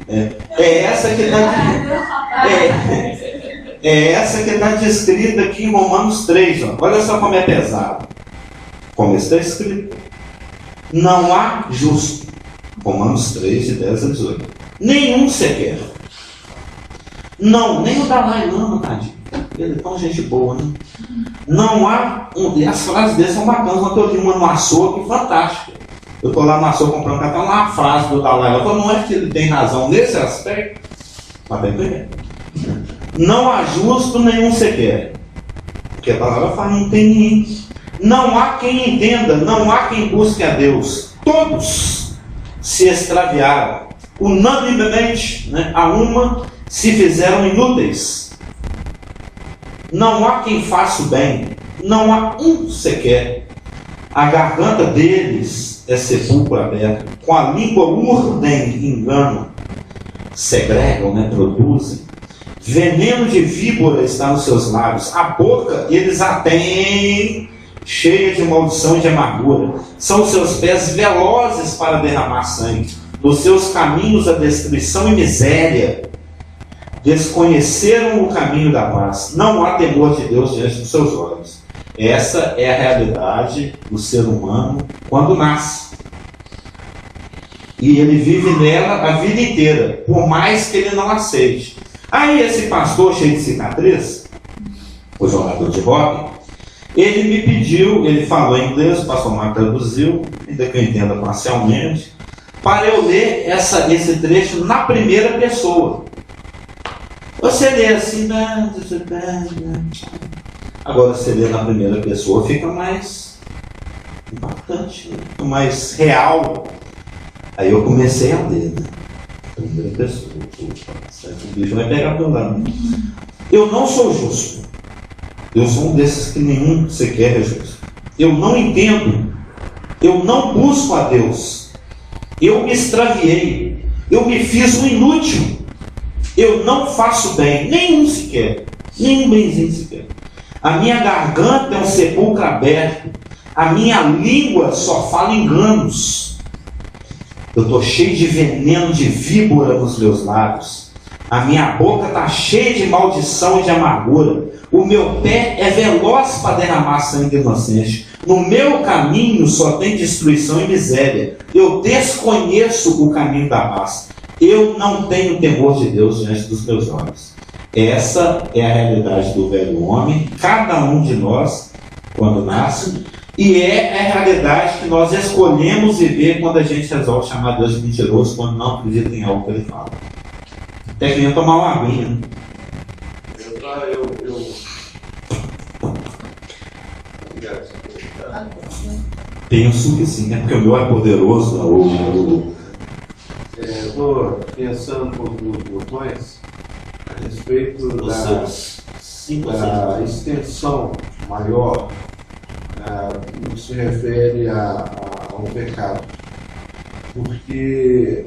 É essa que está descrita aqui em Romanos 3. Ó. Olha só como é pesado. Como está escrito. Não há justo. Romanos 3, de 10 a 18. Nenhum sequer. Não, nem o Dalai Lama, tadinho. Ele é tão gente boa, né? Não há. E as frases dele são bacanas. Ontem eu vi uma no açougue fantástica. Eu estou lá no açougue comprando café, uma frase do Dalai Lama. Não é que ele tem razão nesse aspecto, mas bem. Não há justo nenhum sequer. Porque a palavra fala, não tem ninguém. Não há quem entenda, não há quem busque a Deus. Todos se extraviaram. Unanimemente, né, a uma se fizeram inúteis. Não há quem faça o bem. Não há um sequer. A garganta deles é sepulcro aberto. Com a língua urdem engano. Segregam, né, produzem. Veneno de víbora está nos seus lábios. A boca eles a têm cheia de maldição e de amargura. São os seus pés velozes para derramar sangue. Nos seus caminhos a destruição e miséria. Desconheceram o caminho da paz. Não há temor de Deus diante dos seus olhos. Essa é a realidade do ser humano quando nasce. E ele vive nela a vida inteira, por mais que ele não aceite. Aí esse pastor cheio de cicatriz, o jogador de rock, ele me pediu, ele falou em inglês, o pastor Marco traduziu, ainda que eu entenda parcialmente, para eu ler esse trecho na primeira pessoa. Você lê assim, agora você lê na primeira pessoa, fica mais impactante, né? Mais real. Aí eu comecei a ler, né? Primeira pessoa, o bicho vai pegar pelo lado. Eu não sou justo. Eu sou um desses que nenhum sequer é justo. Eu não entendo. Eu não busco a Deus. Eu me extraviei. Eu me fiz um inútil. Eu não faço bem, nenhum sequer. Nenhum benzinho sequer. A minha garganta é um sepulcro aberto. A minha língua só fala enganos. Eu estou cheio de veneno de víbora nos meus lábios. A minha boca está cheia de maldição e de amargura. O meu pé é veloz para derramar sangue inocente. No meu caminho só tem destruição e miséria. Eu desconheço o caminho da paz. Eu não tenho temor de Deus diante dos meus olhos. Essa é a realidade do velho homem. Cada um de nós, quando nasce, E é a realidade que nós escolhemos viver quando a gente resolve chamar Deus de mentiroso, quando não acredita em algo que ele fala. Até que nem tomar uma aguinha. Penso que sim, né? Porque o meu é poderoso. Estou pensando um pouco nos botões a respeito da extensão maior no que se refere ao pecado. Porque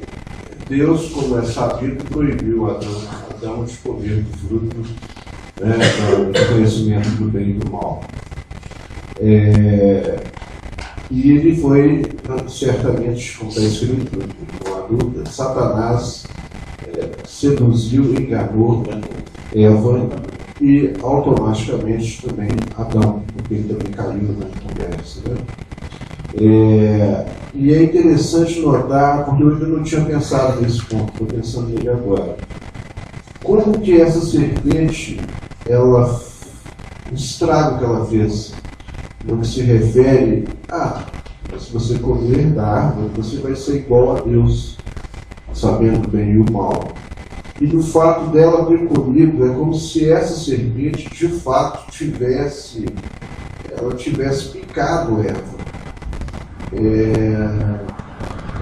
Deus, como é sabido, proibiu Adão de comer do fruto, do conhecimento do bem e do mal. E ele foi, certamente, como está escrito, não há dúvida, Satanás seduziu, enganou Eva e automaticamente também Adão, porque ele também caiu na conversa. E é interessante notar, porque eu ainda não tinha pensado nesse ponto, estou pensando nele agora. Como que essa serpente, o estrago que ela fez, no que se refere se você comer da árvore, você vai ser igual a Deus, sabendo o bem e o mal. E do fato dela ter comido, é como se essa serpente, de fato, tivesse picado Eva.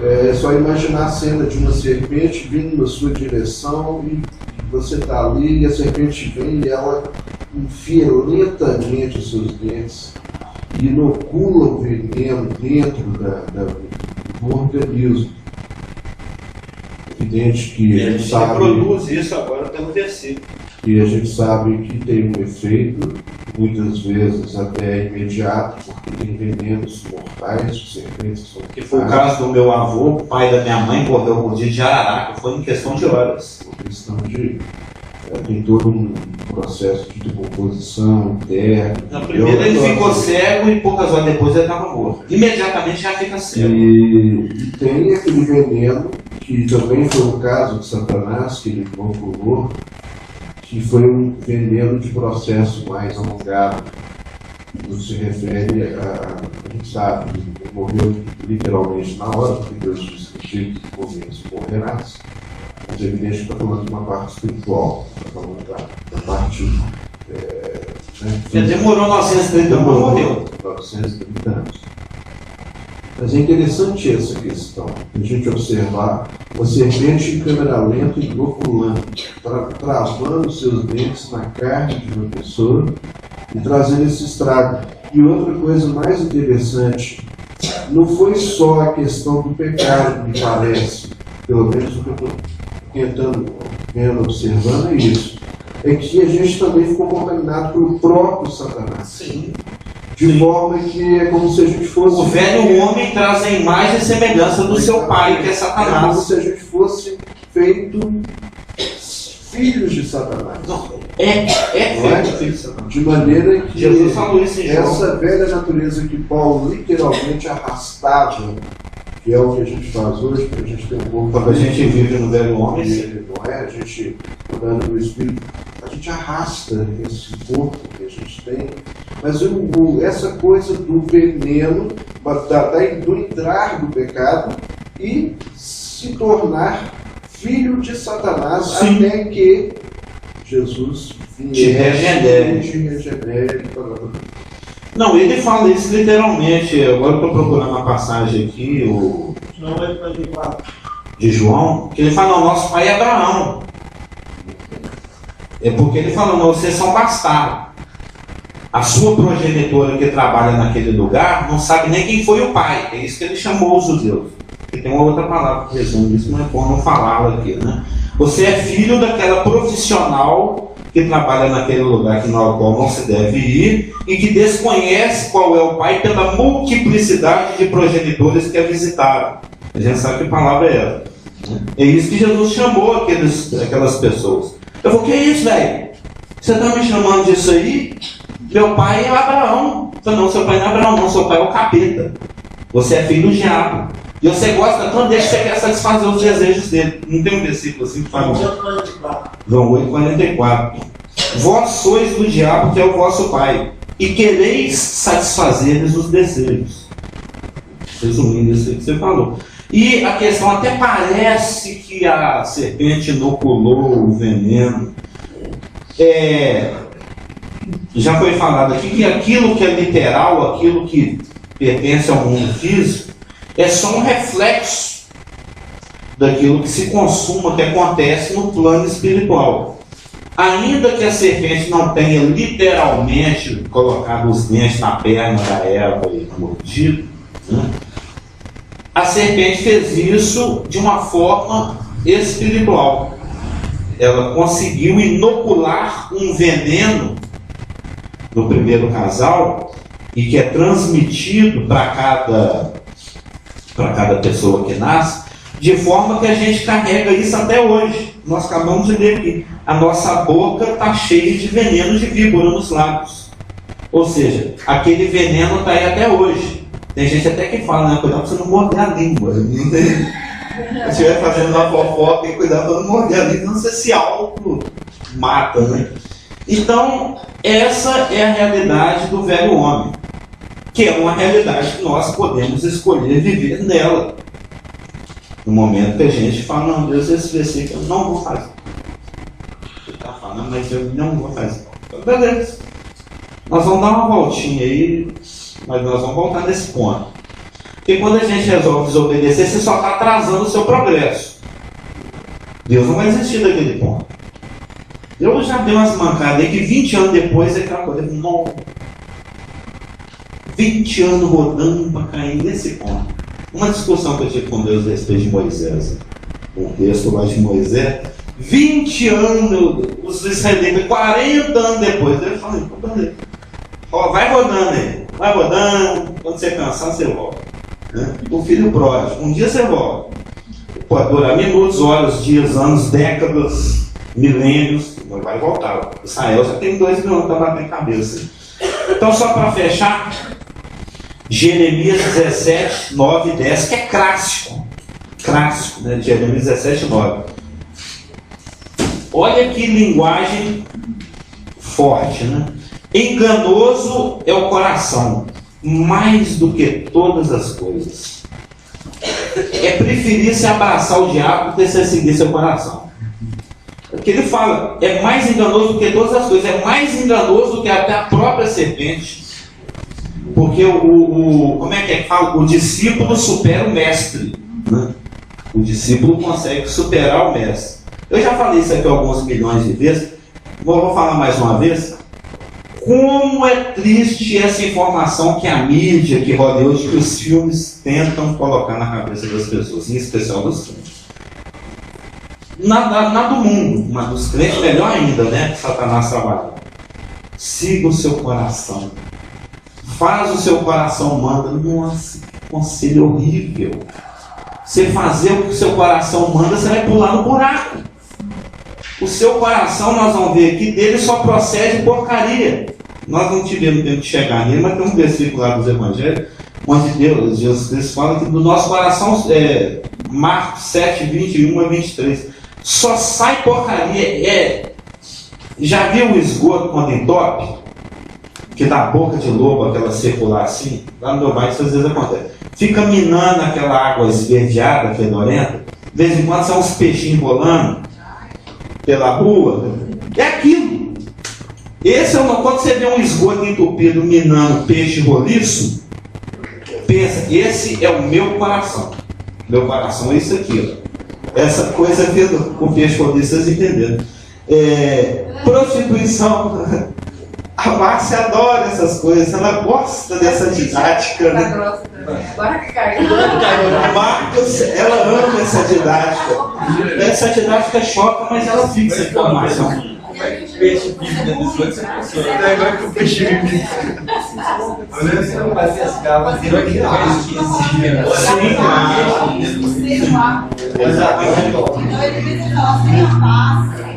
É só imaginar a cena de uma serpente vindo na sua direção e você está ali e a serpente vem e ela enfia lentamente os seus dentes e inocula o veneno dentro do organismo. Evidente que a gente sabe, produz isso agora pelo versículo. E a gente sabe que tem um efeito, muitas vezes até imediato, porque tem venenos mortais de serpentes. Que foi o caso do meu avô, o pai da minha mãe, morreu por dia de jararaca, foi em questão de horas. Por questão de. Tem todo um processo de decomposição interna. Na primeira ele ficou cego e poucas horas depois ele estava morto. Imediatamente já fica cego. E tem aquele veneno, que também foi o caso de Satanás, que ele inoculou, que foi um veneno de processo mais alongado. Não se refere a gente sabe, ele morreu literalmente na hora, porque Deus disse que se morrerás. Mas é evidente que está falando de uma parte espiritual, está falando da parte. Demorou 930 anos, morreu. 930 anos. Mas é interessante essa questão, a gente observar uma serpente em câmera lenta inoculando, travando seus dentes na carne de uma pessoa e trazendo esse estrago. E outra coisa mais interessante, não foi só a questão do pecado, me parece, pelo menos o que eu estou observando é isso. É que a gente também ficou contaminado pelo próprio Satanás. Sim. De forma que é como se a gente fosse. O velho homem traz a imagem e semelhança do seu pai, que é Satanás. É como se a gente fosse feito filhos de Satanás. Não, feito filho de Satanás. De maneira que Jesus falou isso em essa velha natureza que Paulo literalmente arrastava, que é o que a gente faz hoje, porque a gente tem um pouco. Quando a gente vive no velho homem, não é? A gente, andando no Espírito, a gente arrasta esse corpo que a gente tem. Mas essa coisa do veneno, do entrar do pecado e se tornar filho de Satanás, sim, até que Jesus te regenere. Não, ele fala isso literalmente. Agora eu estou procurando uma passagem aqui, de João, que ele fala: não, nosso pai é Abraão. É porque ele fala: não, vocês são bastardos. A sua progenitora que trabalha naquele lugar não sabe nem quem foi o pai. É isso que ele chamou os judeus. E tem uma outra palavra que resume isso, mas é bom não falá-la aqui, né? Você é filho daquela profissional que trabalha naquele lugar no qual não se deve ir e que desconhece qual é o pai pela multiplicidade de progenitores que a visitaram. A gente sabe que palavra é essa. É isso que Jesus chamou aquelas pessoas. Eu falei: que é isso, velho? Você está me chamando disso aí? Meu pai é Abraão. Eu falei: não, seu pai não é Abraão, não, seu pai é o capeta. Você é filho do diabo. E você gosta tanto dele que você quer satisfazer os desejos dele. Não tem um versículo assim que fala? João 8,44. Vós sois do diabo, que é o vosso pai, e quereis satisfazer-lhes os desejos. Resumindo isso que você falou. E a questão, até parece que a serpente inoculou o veneno. Já foi falado aqui que aquilo que é literal, aquilo que pertence ao mundo físico, é só um reflexo daquilo que se consuma, que acontece no plano espiritual. Ainda que a serpente não tenha literalmente colocado os dentes na perna da Eva e mordido, né? A serpente fez isso de uma forma espiritual. Ela conseguiu inocular um veneno no primeiro casal e que é transmitido para cada pessoa que nasce, de forma que a gente carrega isso até hoje. Nós acabamos de ler aqui. A nossa boca está cheia de veneno de víbora nos lábios. Ou seja, aquele veneno está aí até hoje. Tem gente até que fala, né? Cuidado para você não morder a língua. Se estiver fazendo uma fofoca, tem que cuidar para não morder a língua, não se auto-mata, né? Então, essa é a realidade do velho homem, que é uma realidade que nós podemos escolher viver nela. No momento que a gente fala, não, Deus, esse versículo eu não vou fazer. Você está falando, mas eu não vou fazer. Então, beleza. Nós vamos dar uma voltinha aí, mas nós vamos voltar nesse ponto. Porque quando a gente resolve desobedecer, você só está atrasando o seu progresso. Deus não vai existir daquele ponto. Eu já dei umas mancadas aí que 20 anos depois é aquela coisa, não. 20 anos rodando para cair nesse ponto. Uma discussão que eu tive com Deus a respeito de Moisés. Um texto lá de Moisés. 20 anos, os israelitas, 40 anos depois. Eu falei, vai rodando aí. Vai rodando, quando você cansar, você volta. Né? O filho pródigo, um dia você volta. Pode durar minutos, horas, dias, anos, décadas, milênios, mas vai voltar. Israel já tem 2 mil anos para bater a cabeça. Então, só para fechar, Jeremias 17, 9 e 10, que é clássico, né? Jeremias 17, 9. Olha que linguagem forte, né? Enganoso é o coração, mais do que todas as coisas. É preferir se abraçar o diabo do que se seguir seu coração. Porque ele fala, é mais enganoso do que todas as coisas, é mais enganoso do que até a própria serpente. Porque como é que fala? O discípulo supera o mestre, né? O discípulo consegue superar o mestre. Eu já falei isso aqui alguns milhões de vezes, vou falar mais uma vez. Como é triste essa informação que a mídia, que Hollywood, que os filmes tentam colocar na cabeça das pessoas, em especial dos crentes. Na do mundo, mas dos crentes melhor ainda, né? Que Satanás trabalha. Siga o seu coração. Faz o seu coração manda. Nossa, que conselho horrível. Você fazer o que o seu coração manda, você vai pular no buraco. O seu coração, nós vamos ver aqui, dele só procede porcaria. Nós não tivemos tempo de chegar nele, mas tem um versículo lá dos Evangelhos, onde Jesus Cristo fala que do nosso coração, Marcos 7, 21 a 23, só sai porcaria. Já viu o esgoto quando entope? Que da boca de lobo, aquela circular assim, lá no meu bairro isso às vezes acontece. Fica minando aquela água esverdeada, fedorenta, de vez em quando são uns peixinhos rolando pela rua. É aquilo. Quando você vê um esgoto entupido minando peixe roliço, pensa, esse é o meu coração. Meu coração é isso aqui. Ó. Essa coisa aqui com peixe roliço, vocês entenderam. Prostituição. A Márcia adora essas coisas, ela gosta dessa didática. Né? Agora que caiu. A Marcos, ela ama essa didática. Essa didática choca, mas ela fixa a informação. Peixe vive dentro dos outros, você pensou. Agora que o peixe vive. Olha, você não vai pescar, mas você vai criar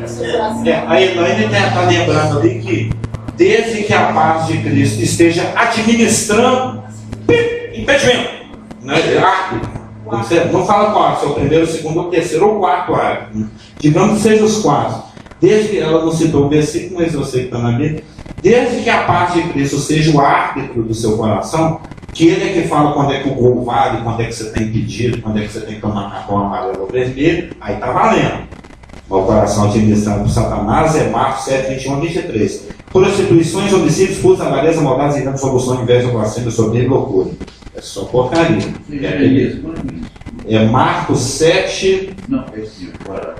Sim, a Elaine está lembrando ali que desde que a paz de Cristo esteja administrando, impedimento. Né? Não fala qual, se é o primeiro, o segundo, o terceiro ou o quarto árbitro. Digamos que seja os quatro. Desde, ela não citou o versículo, mas eu sei que está na Bíblia. Desde que a paz de Cristo seja o árbitro do seu coração, que ele é que fala quando é que o gol vale, quando é que você tem que pedir, quando é que você tem que tomar cartão amarelo ou vermelho, aí está valendo. O coração administrado por Satanás é Marcos 7, 21 a 23. Prostituições, homicídios, furtos, avareza, maldades, enganos, solução, inveja, blasfêmia, soberba e loucura. É só porcaria. É Marcos 7. Não, esse para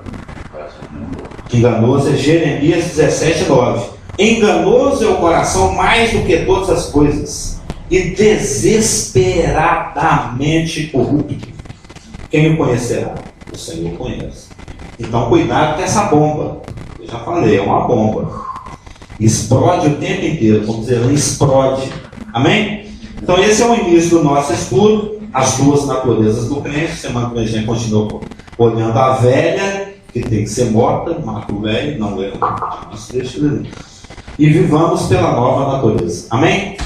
Enganoso é Jeremias 17, 9. Enganoso é o coração mais do que todas as coisas, e desesperadamente corrupto. Quem me conhecerá? O Senhor conhece. Então cuidado com essa bomba. Eu já falei, é uma bomba. Explode o tempo inteiro, vamos dizer, ela explode. Amém? Então esse é o início do nosso estudo, as duas naturezas do crente. Semana que vem a gente continua olhando a velha, que tem que ser morta, mata o velho, não é, mas deixa ele. E vivamos pela nova natureza. Amém?